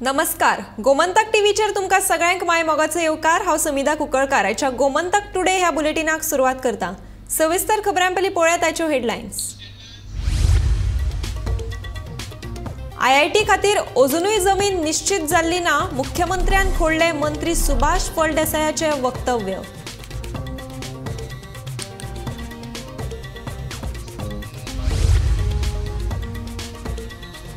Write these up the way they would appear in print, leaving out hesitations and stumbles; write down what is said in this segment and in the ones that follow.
नमस्कार, गोमंतक टीव्हीचेर तुमकां सगळ्यांक माय मोगाचो येवकार। हांव समिधा कुंकळकार। आयच्या गोमंतक टुडे ह्या बुलेटिनाक सुरवात करता। सविस्तर खबरां पयलीं पळयात आयच्यो हेडलायन्स। IIT खातीर अजुनूय जमीन निश्चित जाल्ली ना, मुख्यमंत्र्यान खोडले मंत्री सुभाष फळदेसायाचे वक्तव्य।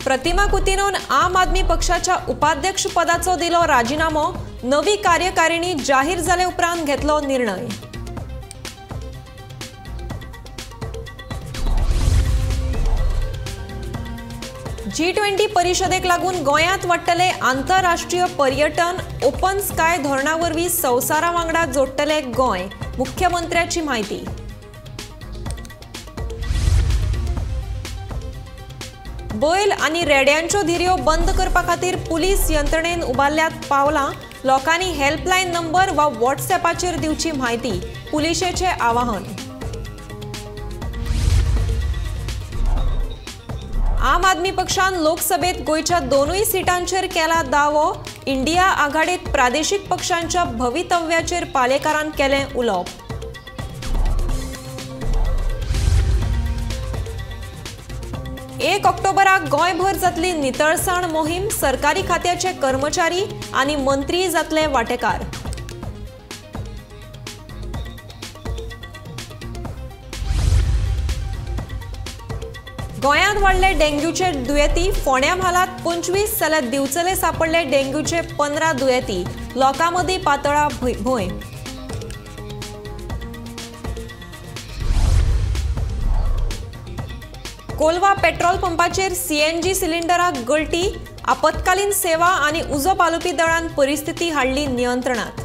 प्रतिमा कुतिनोन आम आदमी पक्षाच्या उपाध्यक्ष पदाचो दिलो राजीनामो। नवी कार्यकारिणी जाहीर जाले उपरांत घेतलो निर्णय। G20 परिषदेक लागून गोंयांत वाडटले आंतरराष्ट्रीय पर्यटन। ओपन स्काय धोरणावरवीं संवसारा वांगडा जोडटले गोंय, मुख्यमंत्र्याची माहिती। बैल आनी रेड्यांच्यो धिऱ्यो बंद करपा खातीर पुलीस यंत्रणेन उबारल्यात पावलां। लोकांनी हेल्पलायन नंबर वा व्हॉट्सॲपाचेर दिवची म्हायती, पुलिशेचे आवाहन। आम आदमी पक्षान लोकसभेत गोंयच्या दोनूय सिटांचेर केला दावो। इंडिया आघाडीत प्रादेशीक पक्षांच्या भवितव्याचेर पालेकारान केलें उलोवप। 1 ऑक्टोबराक गोंयभर जातली नितळसाण मोहीम। सरकारी खात्याचे कर्मचारी आनी मंत्री जातले वांटेकार। गोंयांत वाडले डेंग्यूचे दुयेंती। फोंड्या म्हालात 25 जाल्यार दिवचले सापडले डेंग्यूचे 15 दुयेंती। लोकां मदीं पातळा भंय। कोलवा पेट्रोल पंपाचेर CNG सिलिंडराक गळटी। आपतकालीन सेवा आनी उजो पालोवपी दळान परिस्थिती हाडली नियंत्रणात।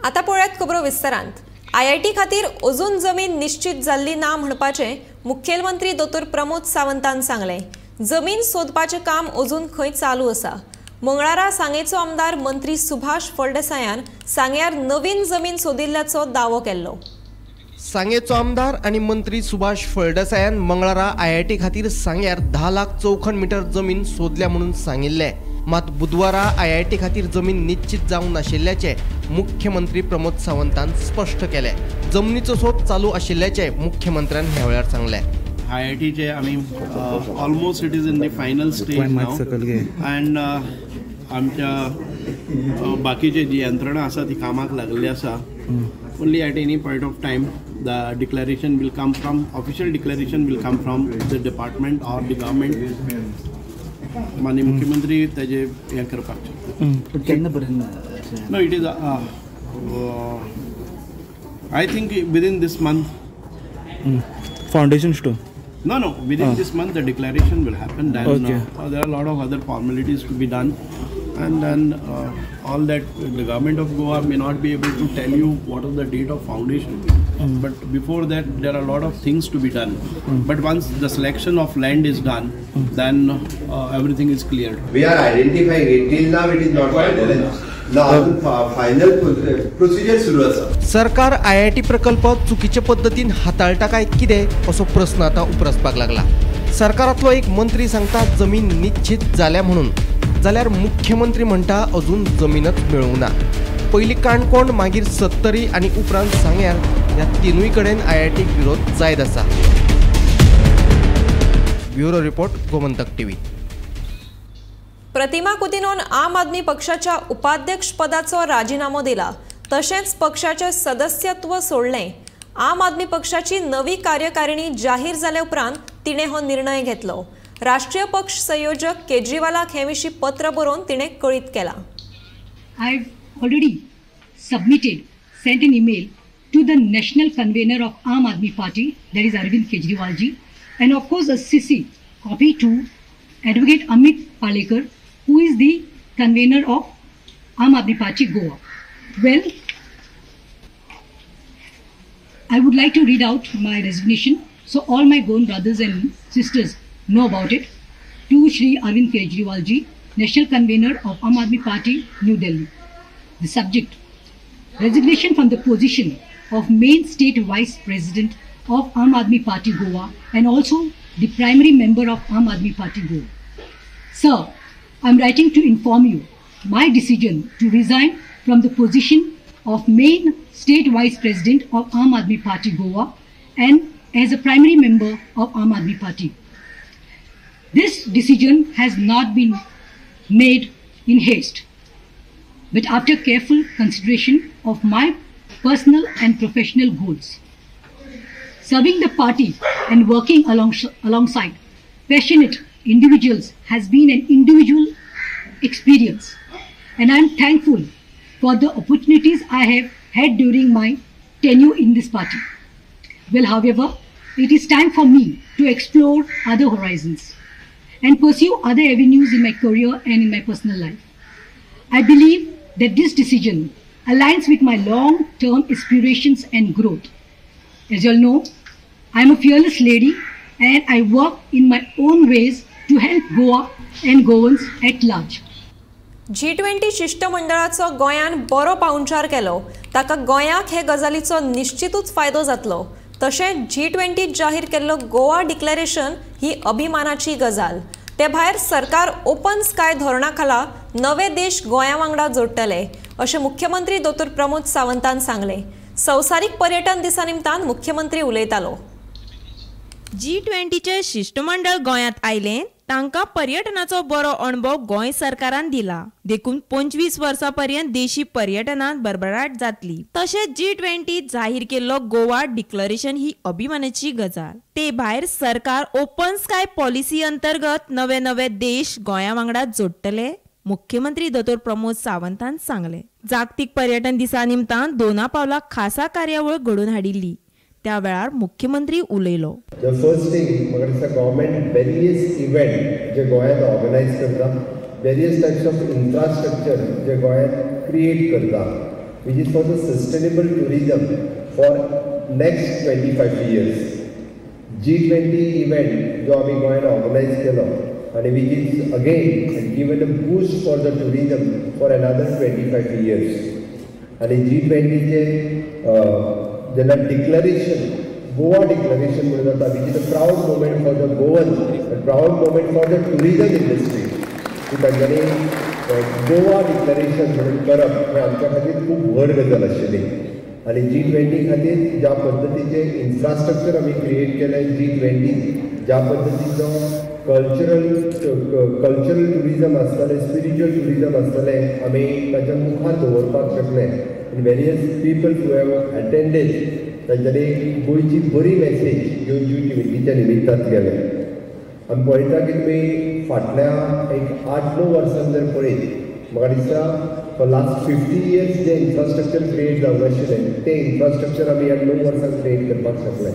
आता पळयात खबरो विस्तारांत। IIT खातीर अजून जमीन निश्चित जाल्ली ना म्हणपाचें मुखेलमंत्री दोतोर प्रमोद सावंतान सांगलें। जमीन सोदपाचें काम अजून खंय चालू आसा। मंगळारा सांगेचो आमदार मंत्री सुभाष फळदेसायान सांग्यार नवीन जमीन सोदिल्ल्याचो दावो केल्लो। सांगेचो आमदार आनी मंत्री सुभाष फळदेसायान मंगळारा IIT खातीर सांग्यार 10 लाख चौखण मीटर जमीन सोदल्या म्हणून सांगिल्ले। मात बुधवारा IIT खातीर जमीन निश्चित जावंक नाशिल्ल्याचे मुख्यमंत्री प्रमोद सावंतान स्पश्ट केले। जमनीचो सोद चालू आशिल्ल्याचे मुख्यमंत्र्यान ह्या वेळार सांगले। IIT चे आमी almost it is in the final stage now and आमच्या बाकीचे जी यंत्रणा आसा ती कामाक लागलेली आसा। Only at any point of time the declaration will come from official declaration will come from the department or the government. माननीय मुख्यमंत्री तेजे हें करपाक शकता। No it is I think within this month foundation stone. No, within this month the declaration will happen. Then there are a lot of other formalities to be done, and then all that the government of Goa may not be able to tell you what is the date of foundation. But before that there are a lot of things to be done. But once the selection of land is done, then everything is cleared. We are identifying it. Till now it is not final. Now final procedure सुरू आसा। सरकार IIT प्रकल्प चुकीचे पद्धतीन हाताळटा काय कितें असो प्रश्न आता उपरासपाक लागला। सरकारातलो एक मंत्री सांगता जमीन निश्चित जाल्या म्हणून, जाल्यार मुख्यमंत्री म्हणटा अजून जमीनच मेळूंक ना। पयलीं काणकोण, मागीर सत्तरी आनी उपरांत सांग्यार ह्या तिनूय कडेन IIT विरोध जायत आसा। Bureau report, Gomantak TV. Pratima कुतिनोन आम आदमी पक्षाच्या उपाध्यक्ष पदाचो राजीनामो दिला। तशेंच पक्षाचे सदस्यत्व सोडलें। आम आदमी पक्षाची नवी कार्यकारिणी जाहीर जाले उपरांत तिणें हो निर्णय घेतलो। राष्ट्रीय पक्ष संयोजक केजरीवालाक हे विशीं पत्र बरोवन तिणें कळीत केला। I have already sent an email to the national convener of Aam Aadmi Party, that is Arvind Kejriwal ji, and of course a CC copy to Advocate Amit Palekar, who is the convener of Aam Aadmi Party Goa. Well, I would like to read out my resignation so all my Goan brothers and sisters know about it. To Shri Arvind Kejriwal ji, National Convener of Aam Aadmi Party, New Delhi. The subject: resignation from the position of main state vice president of Aam Aadmi Party Goa and also the primary member of Aam Aadmi Party Goa. Sir, I am writing to inform you my decision to resign from the position of main state vice president of Aam Aadmi Party Goa and as a primary member of Aam Aadmi Party. This decision has not been made in haste, but after careful consideration of my personal and professional goals. Serving the party and working alongside passionate individuals has been an individual experience, and I am thankful for the opportunities I have had during my tenure in this party. Well, however, it is time for me to explore other horizons and pursue other avenues in my career and in my personal life. I believe that this decision aligns with my long-term aspirations and growth. As you all know, I am a fearless lady and I work in my own ways to help Goa and Goans at large. G20 शिष्टमंडळाचो गोंयान बरो पावंचार केलो ताका गोंयाक हे गजालीचो निश्चितूच फायदो जातलो. तशेंच G20 जाहीर केल्लो गोवा डिक्लेरेशन ही अभिमानाची गजाल. ते भायर सरकार ओपन स्काय धोरणा खाला नवे देश गोंया वांगडा जोडटले अशें मुख्यमंत्री दोतोर प्रमोद सावंतान सांगले. संवसारीक पर्यटन दिसा निमतान मुख्यमंत्री उलयतालो. G20चे शिष्टमंडळ गोंयांत आयले तांकां पर्यटनाचो बरो अणभव गोंय सरकारान दिला. देखून 25 वर्सां पर्यंत देशी पर्यटनात भरभराट जातली. तशेंच G20 जाहीर केल्लो गोवा डिक्लेरेशन ही अभिमानाची गजाल. ते भायर सरकार ओपन स्काय पॉलिसी अंतर्गत नवे नवे देश गोंया वांगडा जोडटले. मुख्यमंत्री दोतोर प्रमोद सावंतान सांगले. जागतीक पर्यटन दिसा निमतान दोनापावला खासा कार्यावळ घडोवन हाडिल्ली. त्या वेळार मुख्यमंत्री उलयलो. The first thing, म्हाका दिसता गव्हर्मेंट various event जे गोंयांत ऑर्गनायज करता, various types of infrastructure जे गोंयांत क्रिएट करता, which is for the sustainable tourism for next 25 years. G20 event जो आमी गोंयांत ऑर्गनायज केलो आणि which is again given a boost for the tourism for another 25 years. आणि G20 चे जेन्ना डिक्लेरेशन गोवा डिक्लेरेशन म्हणून जाता which is a proud moment for the Goan, proud moment for the tourism industry. की तांच्यांनी गोवा डिक्लेरेशन म्हणून करप हें आमच्या खातीर खूब व्हड गजाल आशिल्ली. आनी G20 खातीर ज्या पद्दतीचे इन्फ्रास्ट्रक्चर आमी क्रिएट केलें, G20 ज्या पद्दतीचो कल्चरल टुरिजम आसतलें, स्पिरिच्युअल टुरिजम आसतलें आमी ताच्या मुखार दवरपाक शकले. Various people who have attended तांच्यांनी गोंयची बरी मेसेज घेवन G20च्या निमित्तान गेले. आमी पळयता की तुमी फाटल्या एक 8-9 वर्सां जर पळयत म्हाका दिसता फॉर लास्ट 50 years जे इन्फ्रास्ट्रक्चर क्रिएट जावंक आशिल्लें ते इन्फ्रास्ट्रक्चर आमी ह्या 9 वर्सांत क्रिएट करपाक शकले.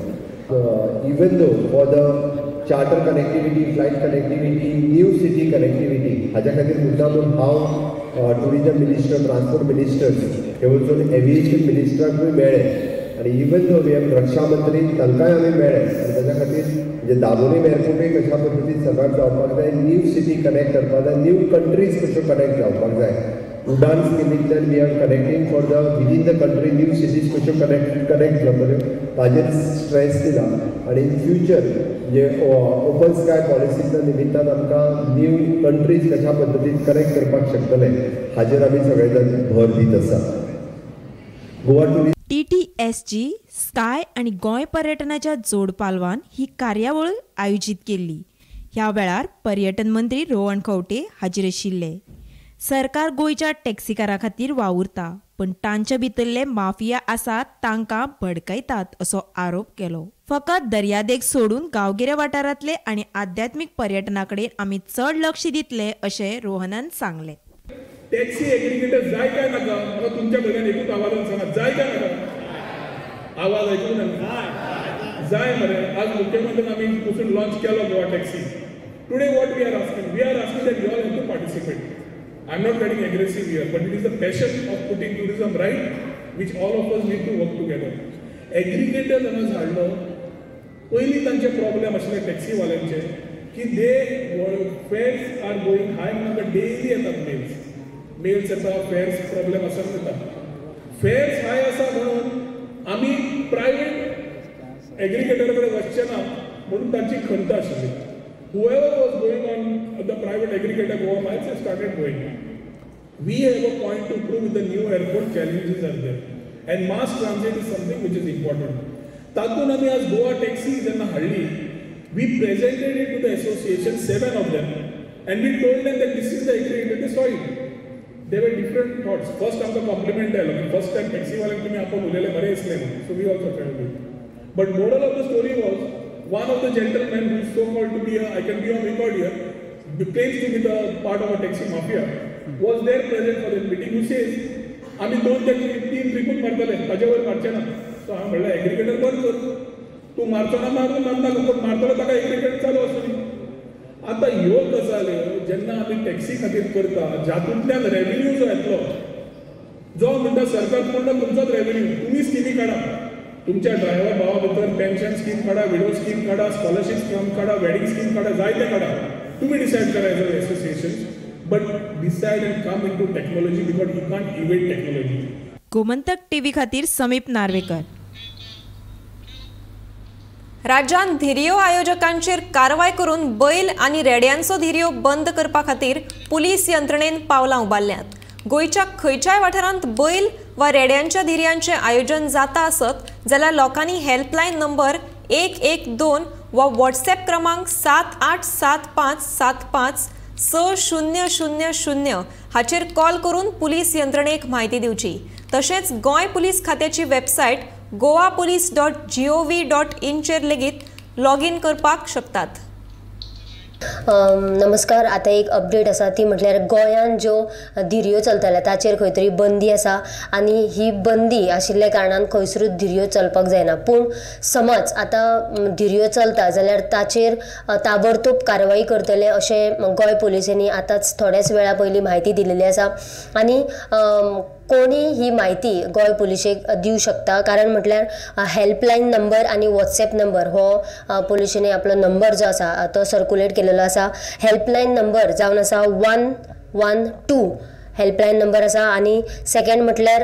Even though for the charter connectivity, flight connectivity, new city connectivity हाच्या खातीर मुद्दामून हांव टुरिजम मिनिस्टर, ट्रान्सपोर्ट मिनिस्टर्स हे वचून एविएशन मिनिस्टराकूय मेळ्ळे आनी इवन दो वी हॅव रक्षा मंत्री तांकांय आमी मेळ्ळे आनी ताच्या खातीर म्हणजे दाबोलीम एअरपोर्टूय कशा पद्दतीन सगळ्याक जावपाक जाय, न्यू सिटी कनेक्ट करपाक जाय, न्यू कंट्रीज कश्यो कनेक्ट जावपाक जाय. उडान स्किमींतल्यान we are connecting for the within the country new cities कश्यो कनेक्ट जातल्यो ताजेर स्ट्रेस दिला. आनी इन फ्युचर म्हणजे ओपन स्काय पॉलिसीच्या निमित्तान आमकां न्यू कंट्रीज कशा पद्दतीन कनेक्ट करपाक शकतले हाजेर आमी सगळे जाण भर दीत आसा. गोवा टुरिजम TTSG स्काय आणि गोंय पर्यटनाच्या जोड पालवान ही कार्यावळ आयोजित केल्ली. ह्या वेळार पर्यटन मंत्री रोहन खंवटे हाजीर आशिल्ले. सरकार गोंयच्या टॅक्सीकारां खातीर वावुरता पण तांचे भितरले माफिया आसात तांकां भडकयतात असो आरोप केलो. फकत दर्यादेग सोडून गांवगिऱ्या वाठारांतले आनी आध्यात्मीक पर्यटना कडेन आमी चड लक्ष दितले अशें रोहनान सांगले. टॅक्सी एग्रीगेटर जाय काय नाका म्हाका तुमच्या कडल्यान एकूच आवाजान सांगा, जाय काय नाका? आवाज आयकूंक ना जाय मरे. आज मुख्यमंत्र्यान आमी पसून लॉन्च केलो Goa taxi. Today what we are asking that you all have to participate. I am not getting aggressive here, but it is the passion of putting tourism right, which all of us need to work together. Aggregator हांगा हाडलो पयलीं तांचे problem आशिल्ले टॅक्सीवाल्यांचे की दे फेर्स R going हाय म्हणून daily येतात mails येता, फेर्स problem आसत येता. फेर्स हाय आसा म्हणून आमी प्रायवेट एग्रिगेटर कडेन वचचें ना म्हणून तांची खंत आशिल्ली. Whoever was going on the private aggregator Goa Miles has started going. We have a point to prove with the new airport challenges are there. And mass transit is something which is important. तातून आमी आज Goa taxi जेन्ना हाडली, we presented it to the association, 7 of them, and we told them that this is the aggregator, they saw it. There were different thoughts. First आमकां compliment आयलो, first time taxi वाल्यांक तुमी आपोवन उलयले बरें दिसलें म्हणून. So we also felt good. But moral of the story was, one of the gentlemen who is so called to be I can be on record here, who claims to be the part of a taxi mafia, was there present for the meeting, who says, आम्ही 2 ते 3 ट्रिपूट मारतले, ताजेवर मारचे ना. So हांवें म्हणलें aggregator बंद कर, तूं मारचो ना मारून नाका, कोण मारतलो ताका एग्रिगेटर चालू आसतली. आतां ह्यो गजाल्यो जेन्ना आमी टॅक्सी खातीर करता, जातूंतल्यान रेव्हेन्यू जो येतलो, जो म्हणटा सरकार म्हणटा तुमचोच रेव्हेन्यू, तुमी स्किमी काडा. तुमच्या ड्रायव्हर भावा भितर पेन्शन स्कीम काढा, विडो स्कीम काढा, स्कॉलरशिप स्कीम काढा, वेडिंग स्कीम काढा, जायते काढा. तुम्ही डिसाईड करा as a association, but decide and come in to technology because you can't evade technology. Gomantak TV खातीर समीप नार्वेकर. राज्यांत धिरयो आयोजकांचेर कारवाय करून बैल आनी रेड्यांचो धिरयो बंद करपा खातीर पुलीस यंत्रणेन पावलां उबारल्यांत. गोंयच्या खंयच्याय वाठारांत बैल वा रेड्यांच्या धिरयांचें आयोजन जाता आसत जाल्यार लोकांनी हेल्पलायन नंबर 112 वा व्हॉट्सॲप क्रमांक 7875756000 हाचेर कॉल करून पुलीस यंत्रणेक म्हायती दिवची. तशेंच गोंय पुलीस खात्याची वेबसायट goapolice.gov.in चेर लेगीत लॉगीन करपाक शकतात. नमस्कार. आता एक अपडेट आसा ती म्हटल्यार गोंयान ज्यो धिरयो चलताले ताचेर खंय तरी बंदी आसा आनी ही बंदी आशिल्ल्या कारणान खंयसरूच धिरयो चलपाक जायना. पूण समज आतां धिरयो चलता जाल्यार ताचेर ताबडतोब कारवाई करतले अशें गोंय पुलिसांनी आतांच थोड्याच वेळा पयलीं म्हायती दिलेली आसा. आनी कोणी ही माहिती गोंय पुलिशेक दिवं शकता, कारण म्हटल्यार हेल्पलायन नंबर आनी व्हॉट्सॲप नंबर हो पुलिशेनी आपलो नंबर जो आसा तो सर्क्युलेट केलेलो आसा. हेल्पलायन नंबर जावन आसा 112 हेल्पलायन नंबर आसा. आनी सेकंड म्हटल्यार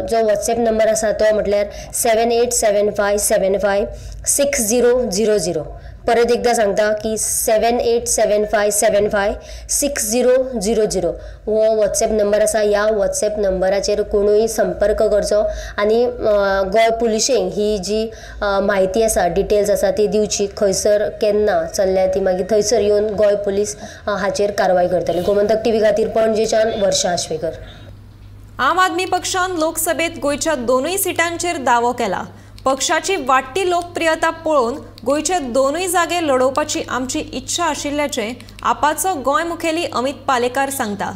जो व्हॉट्सॲप नंबर आसा तो म्हटल्यार 7875756000. परत एकदा सांगता की 7875756000 हो व्हॉट्सॲप नंबर आसा. ह्या व्हॉट्सॲप नंबराचेर कोणूय संपर्क करचो आनी गोंय पुलिशेक ही जी म्हायती आसा, डिटेल्स आसा ती दिवची. खंयसर केन्ना चल्ल्या ती मागीर थंयसर येवन गोंय पुलीस हाचेर कारवाय करतली. गोमंतक टीव्ही खातीर पणजेच्यान वर्षा आश्वेकर. आम आदमी पक्षान लोकसभेत गोंयच्या 2 सिटांचेर दावो केला. पक्षाची वाडटी लोकप्रियता पळोवन गोंयचे 2 जागे लडोवपाची आमची इच्छा आशिल्ल्याचें आपाचो गोंय मुखेली अमित पालेकार सांगता.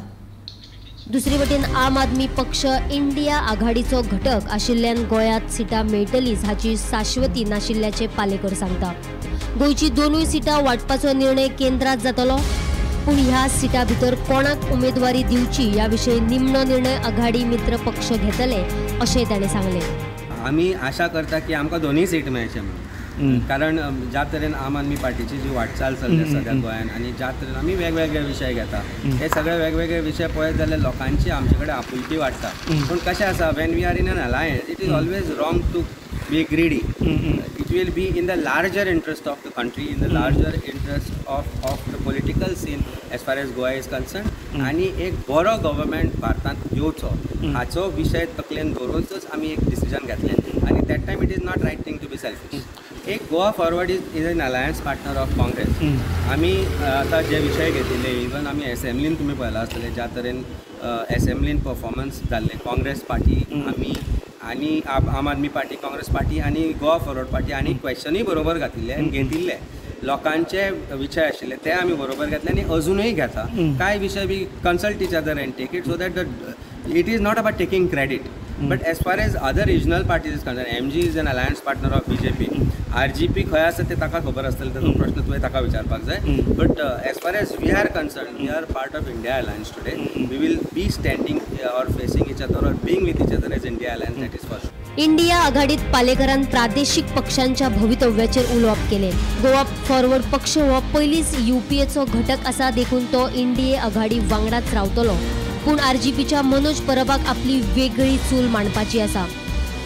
दुसरे वटेन आम आदमी पक्ष इंडिया आघाडीचो घटक आशिल्ल्यान गोंयांत सिटां मेळटलीच हाची शाश्वती नाशिल्ल्याचें पालेकर सांगता. गोंयची 2 सिटां वांटपाचो निर्णय केंद्रांत जातलो, पूण ह्या सिटां भितर कोणाक उमेदवारी दिवची ह्या विशीं निमणो निर्णय आघाडी मित्र पक्ष घेतले अशें ताणें सांगलें. आमी आशा करता की आमकां 2 सीट मेळचे म्हणून, कारण ज्या तरेन आम आदमी पार्टीची जी वाटचाल चल्ली सद्या गोंयान आनी ज्या तरेन आमी वेगवेगळे विशय घेता, हे सगळे वेगवेगळे विशय पळयत जाल्यार लोकांची आमचे कडेन आपुलकी वाडटा. पूण कशें आसा, when we are in an alliance it is always wrong to be greedy. It will be in the larger interest of the country, in the larger interest of the political scene as far as Goa is concerned. आणि एक बरो government भारतांत येवचो हाचो विशय तकलेन दवरूनच आमी एक डिसिजन घेतलें. आनी that time it is not right thing to be selfish. एक Goa forward is an alliance partner of Congress. आमी आतां जे विशय घेतिल्ले, इवन आमी एसेंब्लीन तुमी पळयलां आसतलें ज्या तरेन एसेंब्लीन परफॉर्मन्स जाल्लें, काँग्रेस पार्टी आमी आनी आम आदमी पार्टी, काँग्रेस पार्टी आनी गोवा फॉरवर्ड पार्टी आनी क्वेश्चनूय बरोबर घातिल्ले आनी घेतिल्ले. लोकांचे विशय आशिल्ले ते आमी बरोबर घेतले आनी अजुनूय घेता. कांय विशय we consult each other and take it, so that it is not about taking credit. But as far as other regional parties is concern, MG is an alliance partner of BJP. RGP खंय आसा ते ताका खबर आसतलें, ताचो प्रश्न तुवें ताका विचारपाक जाय. But as far as we are concern, we are part of India alliance today. We will be standing or facing each other or being with each other as India alliance, that is first. India आघाडीत पालेकरान प्रादेशिक पक्षांच्या भवितव्याचेर उलोवप केले. Goa forward पक्ष हो पयलींच UPAचो घटक आसा, देखून तो इंडिये आघाडी वांगडाच रावतलो. पूण RGPच्या मनोज परबाक आपली वेगळी चूल मांडपाची आसा.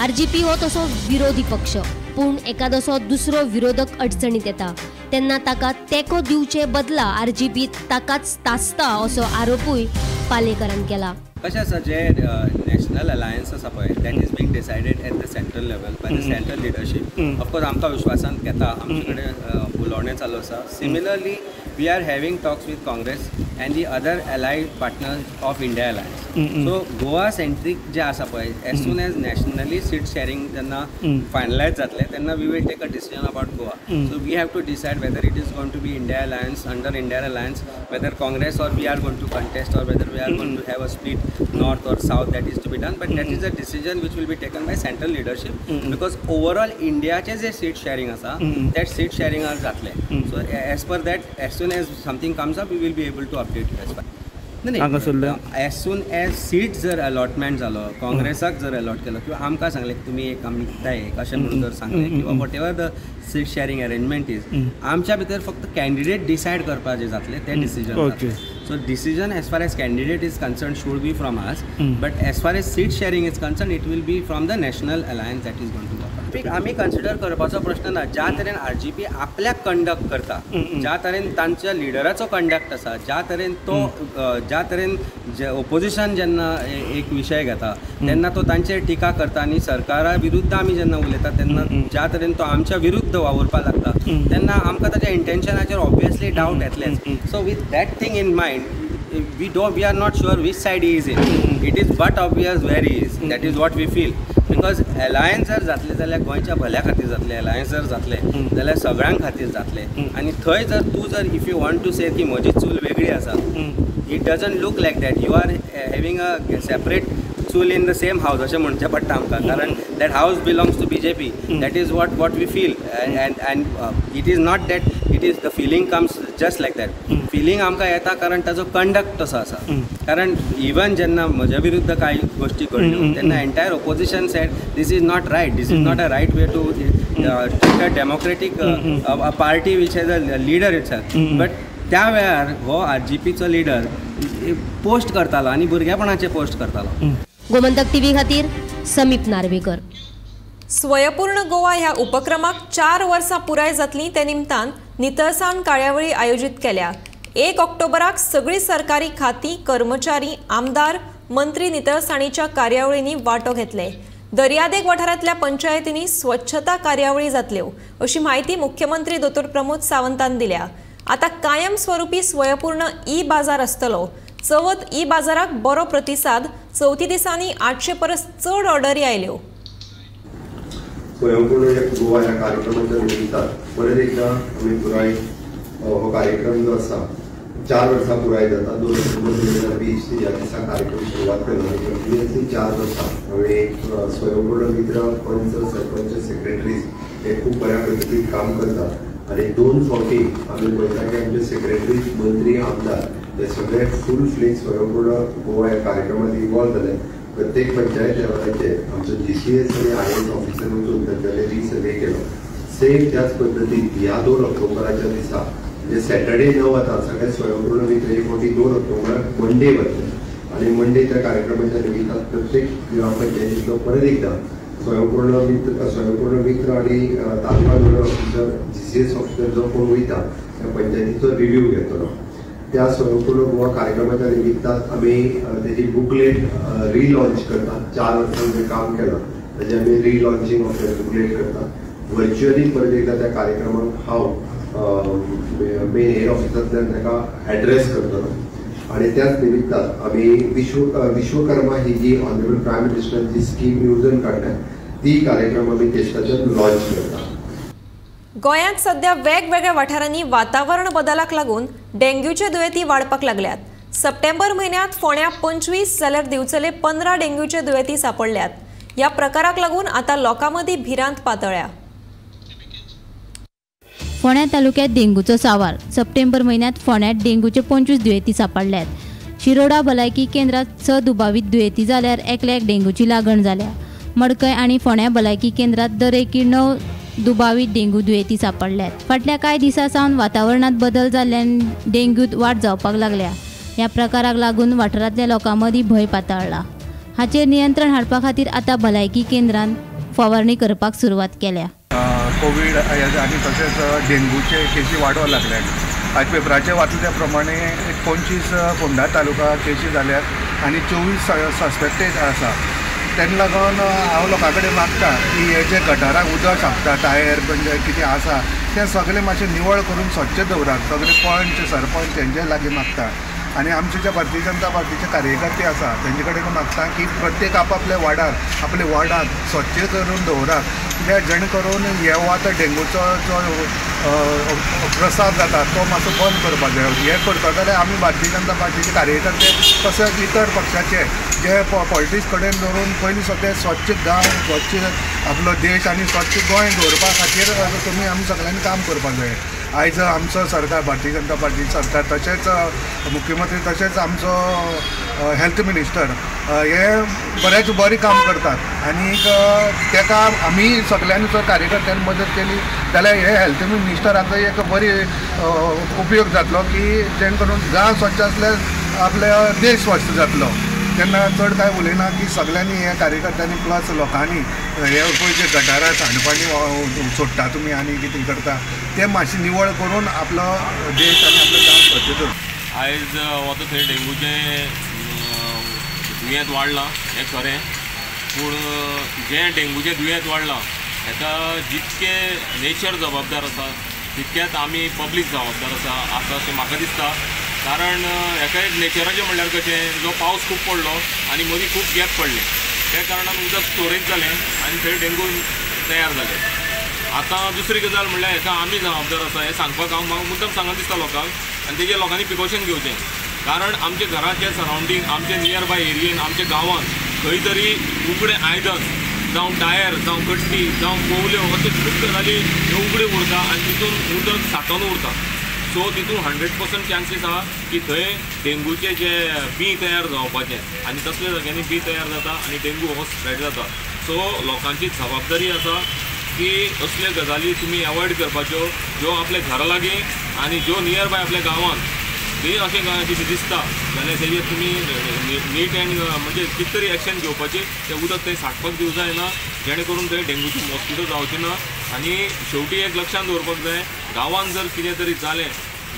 RGP हो तसो विरोधी पक्ष, पूण एकादोसो दुसरो विरोधक अडचणीत येता तेन्ना ताका तेंको दिवचे बदला आरजीपी ताकाच तासता असो आरोपूय पालेकरान केला. कशें आसा जे नॅशनल अलायन्स आसा पळय that is being decided at the central level by the central leadership. Of course आमकां विश्वासांत घेता, आमचे कडेन उलोवणें चालू आसा. Similarly we are having talks with Congress and the other allied partners of India alliance. So Goa centric जे आसा पळय as soon as nationally seat sharing जेन्ना फायनलायज जातलें तेन्ना we will take a decision about Goa. So we have to decide whether it is going to be India alliance under India alliance, whether Congress or we are going to contest or whether we are going to have a split north or south. That is to be done, but that is a decision which will be taken by central leadership because overall Indiaचे जे seat sharing आसा that seat sharing are जातले. So as per that, as soon as something comes up we will be able to update you as well. as soon as seat जर allotment जालो, काँग्रेसाक जर allot केलो किंवा आमकां सांगलें की तुमी एक आमकां एक अशें म्हणून जर सांगलें किंवा whatever the seat sharing arrangement is, आमच्या भितर फक्त कॅन्डिडेट डिसायड करपाचें जातलें तें decision. So decision as far as candidate is concerned should be from us, but as far as seat sharing is concerned it will be from the national alliance that is going to work. आमी consider करपाचो प्रश्न ना. ज्या तरेन RGP आपल्याक conduct करता, ज्या तरेन तांच्या लिडराचो कंडक्ट आसा, ज्या तरेन तो ज्या तरेन ओपोजिशन जेन्ना एक विशय घेता तेन्ना तो तांचेर टिका करता आनी सरकारा विरुद्ध आमी जेन्ना उलयता तेन्ना ज्या तरेन तो आमच्या विरुद्ध वावुरपाक लागता तेन्ना आमकां ताच्या इंटेन्शनाचेर ऑब्वियसली डावट येतलेच. So with that thing in mind we are not sure which side he is in. It is but obvious where he is. That is what we feel. Because alliance जर जातले जाल्यार गोंयच्या भल्या खातीर जातले, alliance जर जातले जाल्यार सगळ्यां खातीर जातले. आनी थंय जर तूं जर if you want to say की म्हजी चूल वेगळी आसा, it doesn't look like that. You are having a separate चूल इन द सेम हावस अशें म्हणचें पडटा आमकां, कारण that house belongs to BJP. That is what we feel and it is not that it is the feeling comes just like that. Feeling आमकां येता कारण ताजो कंडक्ट तसो आसा. कारण इवन जेन्ना म्हज्या विरुद्ध कांय गोश्टी घडल्यो तेन्ना entire opposition said this is not right, this is not a right way to take a democratic party which has a leader itself. But त्या वेळार हो आरजीपीचो लिडर पोस्ट करतालो आनी भुरगेपणाचे पोस्ट करतालो. गोमंतक टीव्ही खातीर समीप नार्वेकर. स्वयंपूर्ण गोवा ह्या उपक्रमाक 4 वर्सां पुराय जातलीं ते निमतान नितळसाण कार्यावळी आयोजीत केल्या. 1 ऑक्टोबराक सगळीं सरकारी खातीं, कर्मचारी, आमदार, मंत्री नितळसाणीच्या कार्यावळींनी वांटो घेतले. दर्यादेग वाठारांतल्या पंचायतींनी स्वच्छता कार्यावळी जातल्यो अशी माहिती मुख्यमंत्री दोतोर प्रमोद सावंतान दिल्या. आता कायम स्वरुपी स्वयंपूर्ण ई बाजार आसतलो. चवथ ई बाजाराक बरो प्रतिसाद. चवथी दिसांनी 800 परस चड ऑर्डरी आयल्यो. स्वयंपूर्ण गोवा ह्या कार्यक्रमाच्या निमित्तान परत एकदा आमी पुराय हो कार्यक्रम जो आसा 4 वर्सां पुराय जाता. 2 ऑक्टोबर 2020 ह्या दिसा कार्यक्रम सुरवात केलो आनी कंटिन्युअसली 4 वर्सां हांवें स्वयंपूर्ण मित्र, पंच, सरपंच, सेक्रेटरीज हे खूब बऱ्या पद्दतीन काम करतात आनी 2 फावटी आमी पळयता की आमचे सेक्रेटरीज, मंत्री, आमदार हे सगळे फूल फ्लेज स्वयंपूर्ण गोवा ह्या कार्यक्रमात इन्वॉल्व जाले. प्रत्येक पंचायत लेवलाचे आमचो GCS आणि IAS ऑफिसर वचून तांच्यानी रिसर्वे केलो. सेम त्याच पद्दतीन ह्या 2 ऑक्टोबराच्या दिसा म्हणजे सॅटर्डे 9 वता सगळे स्वयंपूर्ण मित्र एक फावटी 2 ऑक्टोबराक मंडे वतले आनी मंडे त्या कार्यक्रमाच्या निमित्तान प्रत्येक ग्रामपंचायतींतलो परत एकदा स्वयंपूर्ण मित्र आणि तालुका लेवल ऑफिसर GCS ऑफिसर जो कोण वयता त्या पंचायतीचो रिव्ह्यू घेतलो. त्या स्वयंपूर्ण गोवा कार्यक्रमाच्या निमित्तान आमी तेजी बुकलेट रिलॉन्च करतात. 4 वर्सां काम केलां ताजें आमी रिलॉन्चिंग ऑफ बुकलेट करतात. वर्च्युअली परत एकदा त्या कार्यक्रमाक हांव मेन हेड ऑफिसांतल्यान ताका एड्रेस करतलो. आणि त्याच निमित्तान आमी विश्वकर्मा ही जी ऑनरेबल प्रायम मिनिस्टरांची स्कीम येवजण काडल्या ती कार्यक्रम आमी देशभरांत लॉन्च करतात. गोंयांत सध्या वेगवेगळ्या वाठारांनी वातावरण बदलाक लागून डेंग्यूचे दुयेंती वाडपाक लागल्यात. सप्टेंबर म्हयन्यांत फोंड्या 25 जाल्यार दिवचले 15 डेंग्यूचे दुयेंती सापडल्यात. ह्या प्रकाराक लागून आता लोकां मदीं भिरांत पातळ्या. फोंड्या तालुक्यात डेंग्यूचो सांवार. सप्टेंबर म्हयन्यांत फोंड्यात डेंग्यूचे 25 दुयेंती सापडल्यात. शिरोडा भलायकी केंद्रात 6 दुबावीत दुयेंती जाल्यार एकल्याक डेंग्यूची लागण जाल्या. मडकय आणि फोंड्या भलायकी केंद्रात दर एकी 9 दुबावीत डेंग्यू दुयेंती सापडल्यात. फाटल्या कांय दिसां सावन वातावरणात बदल जाल्ल्यान डेंग्यूत वाड जावपाक लागल्या. ह्या प्रकाराक लागून वाठारांतल्या लोकां मदीं भंय पातळ्ळा. हाचेर नियंत्रण हाडपा खातीर आतां भलायकी केंद्रान फवारणी करपाक सुरवात केल्या. कोविड आणि तसेच डेंग्यूचे केसी वाडोवं लागल्यात. आज पेपराचेर वाचले त्या प्रमाणे 25 फोंडा तालुका केसी जाल्यात आनी 24 सस्पेक्टेड आसा. तेन्ना लागून हांव लोकां कडेन मागता की हे जे गटाराक उदक सांगता टायर म्हणजे कितें आसा तें सगळें मातशें निवळ करून स्वच्छ दवरात. सगळे पंच सरपंच तेंचे लागीं मागता आनी आमचे जे भारतीय जनता पार्टीचे कार्यकर्ते आसा तेंचे कडेन मागता की प्रत्येक आपल्या वार्डार आपले वार्डाक स्वच्छ करून दवरात, कित्याक जेणे करून हे आतां डेंग्यूचो जो प्रसार जाता तो मातसो बंद करपाक जाय. हे करता जाल्यार आमी भारतीय जनता पार्टीचे कार्यकर्ते तशेंच इतर पक्षाचे जे पॉलिटिक्स कडेन धरून पयलीं सगळे स्वच्छ गांव, स्वच्छ आपलो देश आनी स्वच्छ गोंय दवरपा खातीर तुमी आमी सगळ्यांनी काम करपाक जाय. आयज आमचो सरकार भारतीय जनता पार्टी सरकार तशेंच मुख्यमंत्री तशेंच आमचो हेल्थ मिनिस्टर हे बरें काम करतात आनी ताका आमी सगळ्यांनी जर कार्यकर्त्यांनी मदत केली जाल्यार हे हेल्थ मिनिस्टराचो एक बरी उपयोग जातलो की जेणे करून गांव स्वच्छ आसल्यार आपले देश स्वच्छ जातलो. तेन्ना चड कांय उलयना की सगळ्यांनी हे कार्यकर्त्यांनी प्लस लोकांनी हे पळय जे गटारां सांडपाणी सोडटा तुमी आनी कितें करता ते मातशें निवळ करून आपलो देश आनी आपलो गांव स्वच्छ दवर. आयज वता थंय डेंग्यूचें दुयेंत वाडलां हें खरें, पूण जें डेंग्यूचें दुयेंत वाडलां हेका जितकें नेचर जबाबदार आसा तितकेंच आमी पब्लीक जबाबदार आसा अशें म्हाका दिसता. कारण हेका एक नेचराचें म्हणल्यार कशें जो पावस खूब पडलो आनी मदीं खूब गॅप पडले त्या कारणान उदक स्टोरेज जालें आनी थंय डेंगू तयार जाले. आतां दुसरी गजाल म्हणल्यार हेका आमी जबाबदार आसा हें सांगपाक हांव म्हाका मुद्दम सांगत दिसता लोकांक आनी तेजेर लोकांनी प्रिकॉशन घेवचें. कारण आमच्या घराचे सरावंडींग आमचे नियर बाय एरियेन आमच्या गांवांत खंय तरी उगडे आयदन जावं टायर जावं कट्टी जावं पोवल्यो अशे खूब गजाली ह्यो उगड्यो उरता आनी तितून उदक सांठोवन उरता. सो तितून 100% चान्सीस आहा की थंय डेंग्यूचे जे बी तयार जावपाचें आनी तसल्या जाग्यांनी बी तयार जाता आनी डेंगू हो स्प्रेड जाता. सो लोकांची जबाबदारी आसा की असल्यो गजाली तुमी एवॉयड करपाच्यो ज्यो आपल्या घरा लागीं आनी ज्यो नियर बाय आपल्या गांवांत बी अशें कितें दिसता जाल्यार तेजेर तुमी नीट एंड म्हणजे कितें तरी एक्शन घेवपाची. तें उदक थंय सांठपाक दिवं जायना जेणे करून थंय डेंग्यूची मॉस्किटो जावची ना. आनी शेवटी एक लक्षांत दवरपाक जाय गांवांत जर कितें तरी जालें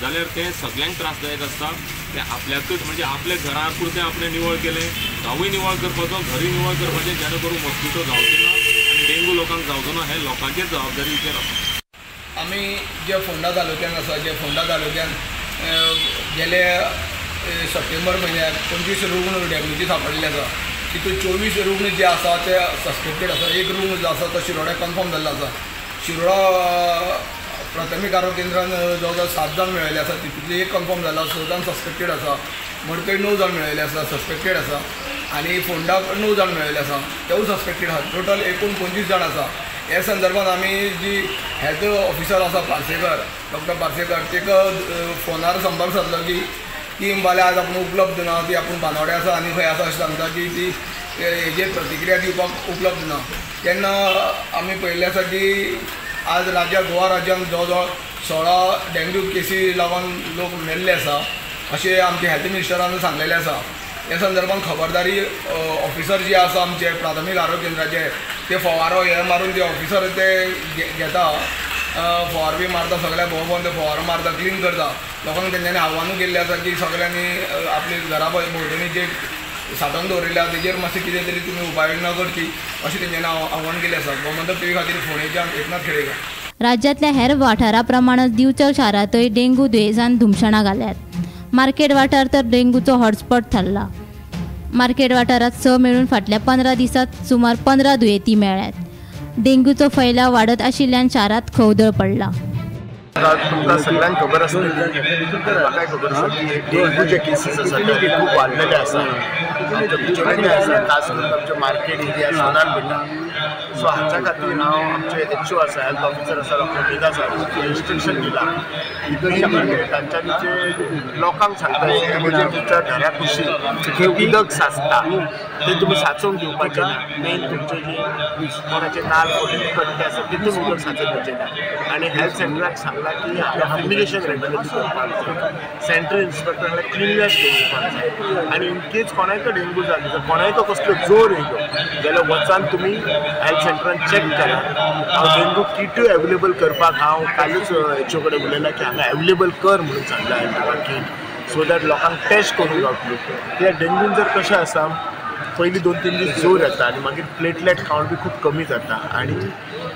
जाल्यार तें सगळ्यांक त्रासदायक आसता. तें आपल्याकूच म्हणजे आपल्या घरा पुरतें आपलें निवळ केलें, गांवूय निवळ करपाचो, घरूय निवळ करपाचें जेणे करून मॉस्किटो जावची ना आनी डेंगू लोकांक जावचो ना. हें लोकांचेच जबाबदारीचेर आसा. आमी जे फोंडा तालुक्यान आसा जे फोंडा तालुक्यान गेले सप्टेंबर म्हयन्याक 25 रुग्ण डेंग्यूचे सांपडले आसा. तितून 24 रुग्ण जे आसा ते सस्पेक्टेड आसा. एक रुग्ण जो आसा तो शिरोड्याक कन्फर्म जाल्लो आसा. शिरोडा प्राथमीक आरोग्य केंद्रान जवळ जवळ 7 जाण मेळिल्ले आसा. तितूंतले एक कन्फर्म जाला, 6 जाण सस्पेक्टेड आसा. मडकय 9 जाण मेळिल्ले आसा सस्पेक्टेड आसा आनी फोंडाक 9 जाण मेळिल्ले आसा तेवूय सस्पेक्टेड आसा. टोटल एकूण 25 जाण आसा. ह्या संदर्भात आमी जी हेल्थ ऑफिसर आसा पार्सेकर डॉक्टर पार्सेकर ताका फोनार संपर्क साधलो की ती बाल्या आज आपूण उपलब्ध ना, ती आपूण बानवडे आसा आनी खंय आसा अशें सांगता की ती हेजेर प्रतिक्रिया दिवपाक उपलब्ध ना. तेन्ना आमी पळयल्लें आसा की आज गोवा राज्यांत जवळ जवळ 16 डेंग्यू केसी लागून लोक मेल्ले आसा अशें आमचे हेल्थ मिनिस्टरान सांगलेलें आसा. ह्या संदर्भात खबरदारी ऑफिसर जे आसा आमचे प्राथमीक आरोग्य केंद्राचे ते फवारो हे मारून ते ऑफिसर ते घेता फवार बी मारता, सगळ्या भोंवून ते फवारो मारता, क्लीन करता. लोकांक तेंच्यांनी आव्हानूय केल्लें आसा की सगळ्यांनी आपली घरा भोंवतणी जे सांठोवन दवरिल्ले आसा तेजेर मातशें कितें तरी तुमी उपाययोजना करची अशें तेंच्यांनी आव्हान केलें आसा. गोमंतक टीव्ही खातीर फोंडेच्यान एकनाथ खेडेकर. राज्यांतल्या हेर वाठारा प्रमाणच दिवचल शारांतय डेंग्यू दुयेंसान धुमशणां घाल्यात. मार्केट वाठार तर डेंग्यूचो हॉटस्पॉट थारला. मार्केट वाठारात 6 मेळून फाटल्या 15 दिसांत सुमार 15 दुयेंती मेळ्ळ्यात. डेंग्यूचो फैलाव वाडत आशिल्ल्यान शारांत खवदळ पडला. तुमकां सगळ्यांक खबर आसतली, म्हाकाय खबर आसा की डेंग्यूचे केसीस आसा ते खूब वाडलेले आसा. आमच्या बिचोलेंनी आसा, खास करून आमच्या मार्केट एरिया सोनार पेटा. सो हाच्या खातीर हांव आमचे HO आसा, हेल्थ ऑफिसर आसा डॉक्टर वेदा साहेब इन्स्ट्रक्शन दिला की तांच्यांनी जे लोकांक सांगता म्हणजे तुमच्या घरा कुशीक जे उदक साचता ते तुमी साचोवंक दिवपाचें ना. मेन तुमचे जी कोणाचे नाल फोडलेले कट्टे आसा तितून उदक साचोवंक दिवचें ना. आनी हेल्थ सेंटराक सांगलां की हांगा फ्युमिगेशन रेग्युलरली करपाक जाय. सेंट्रल इन्स्पेक्टरांकडे क्लिननेस दवरपाक जाय. आनी इन केस कोणायको डेंगू जालो जर कोणायको कसलो जोर येयलो जाल्यार वचान तुमी हेल्थ सेंटरान चॅक करात. हांव डेंगू किटूय एवेलेबल करपाक हांव कालूच हेचे कडेन उलयलां की हांगा एवेलेबल कर म्हणून सांगलां हांवें तुका किट, सो दॅट लोकांक टेस्ट करूंक गावतली. कित्याक डेंगून जर कशें आसा पयलीं 2-3 दीस जोर येता आनी मागीर प्लेटलेट कावंट बी खूब कमी जाता. आनी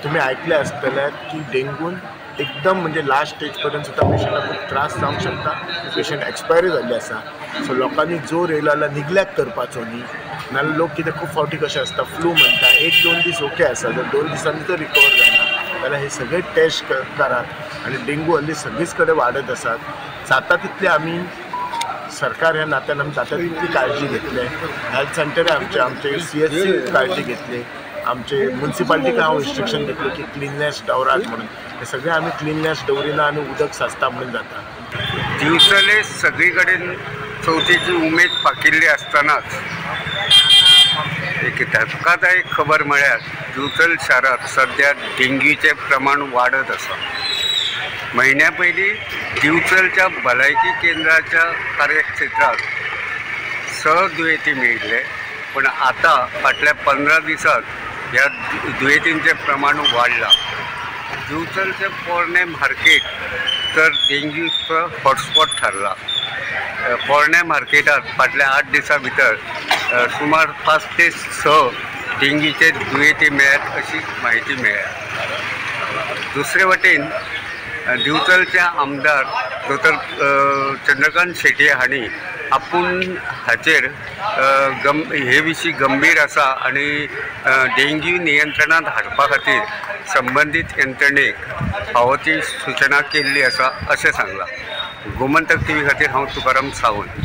तुमी आयकलें आसतलें की डेंगून एकदम म्हणजे लास्ट स्टेज पर्यंत सुद्दां पेशंटाक खूब त्रास जावंक शकता. पेशंट एक्सपायरी जाल्ले आसा. सो लोकांनी जोर येयलो जाल्यार निग्लेक्ट करपाचो न्ही. नाजाल्यार लोक कितें खूब फावटी कशें आसता फ्लू म्हणटा 1-2 दीस ओके आसा जर 2 दिसांनी जर रिकवर जायना जाल्यार हे सगळे टेस्ट करात. आनी डेंगू हल्ली सगळीच कडेन वाडत आसात. जाता तितले आमी सरकार ह्या नात्यान आमी जाता तितली काळजी घेतले. हेल्थ सेंटर आमचे CHC काळजी घेतली. आमचे म्युनिसिपालिटीक हांव इंस्ट्रक्शन दितलो की क्लिननेस दवरात म्हणून. हे सगळे आमी क्लिननेस दवरिना आनी उदक साचता म्हणून जाता. दिवसले सगळी कडेन चवथीची उमेद पाकिल्ली आसतनाच एक धक्कादायक खबर म्हळ्यार दिवचल शारांत सध्या डेंग्यूचे प्रमाण वाडत आसा. म्हयन्या पयलीं दिवचलच्या भलायकी केंद्राच्या कार्यक्षेत्रात 6 दुयेंती मेळिल्ले, पण आता फाटल्या 15 दिसांत ह्या दुयेंतींचें प्रमाण वाडलां. दिवचलचें पोरणे मार्केट तर डेंग्यूचो हॉटस्पॉट थारला. पोरणे मार्केटात फाटल्या 8 दिसां भितर सुमार 5 ते 6 डेंग्यूचे दुयेंती मेळ्ळ्यात अशी म्हायती मेळ्ळ्या. दुसरे वटेन दिवचलचे आमदार डॉक्टर चंद्रकांत शेट्ये हांणी आपूण हाचेर हे विशीं गंभीर आसा आनी डेंग्यू नियंत्रणांत हाडपा खातीर संबंदीत यंत्रणेक फावो ती सूचना केल्ली आसा अशें सांगलां. गोमंतक TV खातीर हांव तुकाराम सावंत.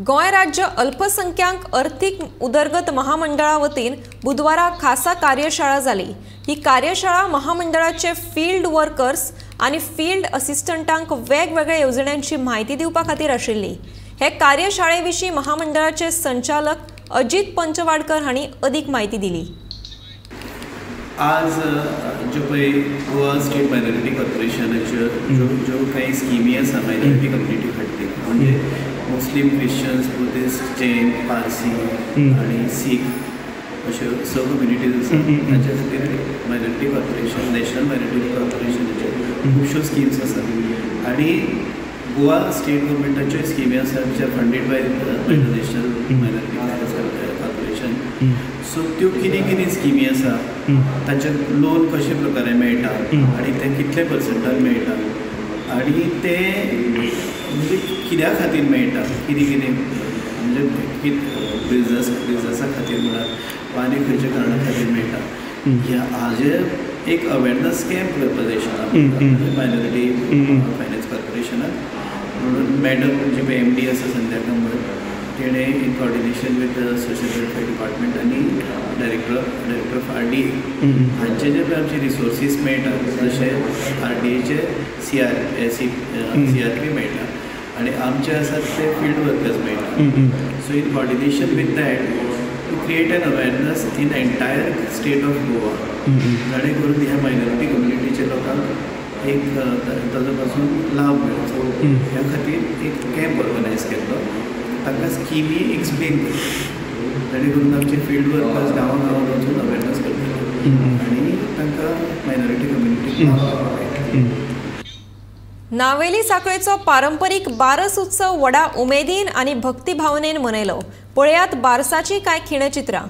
गोंय राज्य अल्पसंख्याक अर्थीक उदरगत महामंडळा वतीन बुधवारा खासा कार्यशाळा जाली. ही कार्यशाळा महामंडळाचे फील्ड वर्कर्स आणि फील्ड असिस्टंटांक वेगवेगळ्या येवजण्यांची माहिती दिवपा खातीर आशिल्ली. हे कार्यशाळेविशीं महामंडळाचे संचालक अजित पंचवाडकर हांणी अदीक माहिती दिली. आज जो पळय गोवा स्टेट मायनॉरिटी कॉर्पोरेशनाच्यो ज्यो काही स्किमी आसा मायनॉरिटी कम्युनिटी खातीर म्हणजे मुस्लीम, क्रिश्चन्स, बुद्धिस्ट, जैन, पारसी आणि सीख अश्यो 6 कम्युनिटीज आसा. ताच्या खातीर मायनॉरिटी कॉर्पोरेशन, नॅशनल मायनॉरिटी कॉर्पोरेशनाच्यो खुबश्यो स्किम्स आसात आनी गोवा स्टेट गव्हर्मेंटाच्यो स्किमी आसा ज्यो funded by national minority corporation. So त्यो कितें स्किमी आसा ताचे लोन कशे प्रकारे मेळटा आनी ते कितले पर्संटान मेळटा आनी ते म्हणजे कित्या खातीर मेळटा, कितें म्हणजे बिजनसा खातीर म्हणा वा आनी खंयच्या कारणां खातीर मेळटा ह्या हाजे एक अवेरनस कॅम्प करपाक जाय आशिल्लो मायनॉरिटी फायनान्स कॉर्पोरेशनान. म्हणून मॅडम जी पळय MD आसा संध्या कंबर तेणे in coordination with social welfare department आनी डायरेक्टर ऑफ RDA हांचे जे पळय आमचे रिसोर्सीस मेळटात जशे RDAचे CRP मेळटा आनी आमचे आसात ते फील्ड वर्कर्स मेळटा. So in coordination with that to create an awareness in entire state of Goa जाणे करून ह्या मायनॉरिटी कम्युनिटीच्या लोकांक एक ताजो पासून लाभ मेळचो ह्या खातीर एक कॅम्प ऑर्गनायज केल्लो. ताका स्किमी एक्सप्लेन केली जाणे करून आमचे फील्ड वर्कर्स गांवांत वचून अवेरनस करतले आनी तांकां मायनॉरिटी कम्युनिटी. नावेली साखळेचो पारंपरीक बारस उत्सव व्हडा उमेदीन आनी भक्तिभावनेन मनयलो. पळयात बारसाची कांय खिणचित्रां.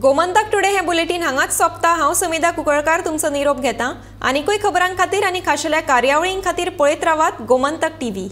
गोमंतक टुडे हे बुलेटिन हांगाच सोंपता। हांव समिधा कुंकळकार तुमचो निरोप घेता। आनीकूय खबरां खातीर आनी खाशेल्या कार्यावळीं खातीर पळयत रावात गोमंतक टीव्ही।